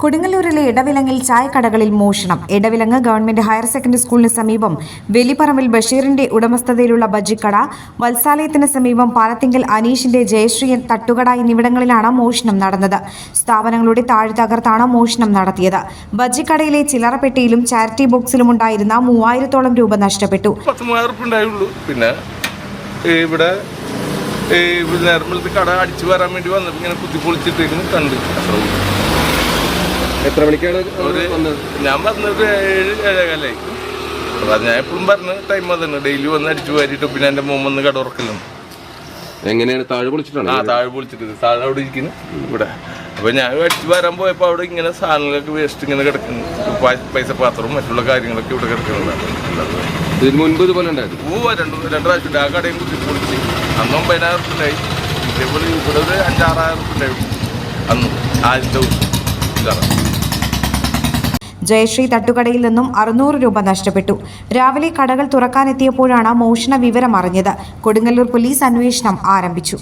കൊടുങ്ങല്ലൂരിലെ ഇടവിലങ്ങിൽ ചായക്കടകളിൽ മോഷണം. Edavilangu government higher secondary സ്കൂളിന് സമീപം വെലിപ്പറമ്പിൽ ബഷീറിന്റെ ഉടമസ്ഥതയിലുള്ള ബജ്ജിക്കട, വത്സാലയത്തിന് സമീപം പാലത്തിങ്കൽ അനീഷിന്റെ ജയശ്രീ തട്ടുകട എന്നിവിടങ്ങളിലാണ് മോഷണം നടന്നത്. സ്ഥാപനങ്ങളുടെ താഴ് തകർത്താണ് മോഷണം നടത്തിയത്. ബജ്ജിക്കടയിലെ ചില്ലറപ്പെട്ടിയിലും ചാരിറ്റി ബോക്സിലുമുണ്ടായിരുന്ന 3000-ഓളം രൂപ നഷ്ടപ്പെട്ടു. പിന്നെ ഇവിടെ കട അടിച്ചു വരാൻ വേണ്ടി വന്നപ്പോൾ ഇങ്ങനെ കുത്തിപ്പൊളിച്ചിട്ടേക്കും കണ്ട്. എത്ര മണിക്കാണ് ഞാൻ പറഞ്ഞത് 7-7:15. ഞാൻ എപ്പോഴും പറഞ്ഞ ടൈം അതന്നെ. ഡെയിലി വന്ന് അടിച്ചു വാരിയിട്ട് പിന്നെ എൻ്റെ മോൻ വന്ന് കട ഉറക്കലും. എങ്ങനെയാണ് താഴെ പൊളിച്ചിട്ടാണ്? താഴെ പൊളിച്ചിട്ട് താഴെ അവിടെ ഇരിക്കുന്നു ഇവിടെ. അപ്പൊ ഞാൻ അടിച്ചു വരാൻ പോയപ്പോൾ അവിടെ ഇങ്ങനെ സാധനങ്ങളൊക്കെ വേസ്റ്റ് ഇങ്ങനെ കിടക്കുന്നു. പൈസ പാത്രവും മറ്റുള്ള കാര്യങ്ങളൊക്കെ ഇവിടെ കിടക്കുന്നുണ്ടാണ്. ഇതിന് മുൻപ് ഇതുപോലെ ഉണ്ടായിരുന്നു? രണ്ട് പ്രാവശ്യം ആ കടയും കുത്തി പൊളിച്ച്. അന്ന് 9,000 ഉറുപ്പിക ഉണ്ടായി. ഇതേപോലെ ഇവിടെ ഒരു 5-6,000 ഉറുപ്പിക ഉണ്ടായി അന്ന് ആദ്യത്തെ ദിവസം. ജയശ്രീ തട്ടുകടയിൽ നിന്നും 600 രൂപ നഷ്ടപ്പെട്ടു. രാവിലെ കടകൾ തുറക്കാനെത്തിയപ്പോഴാണ് മോഷണ വിവരം അറിഞ്ഞത്. കൊടുങ്ങല്ലൂർ പോലീസ് അന്വേഷണം ആരംഭിച്ചു.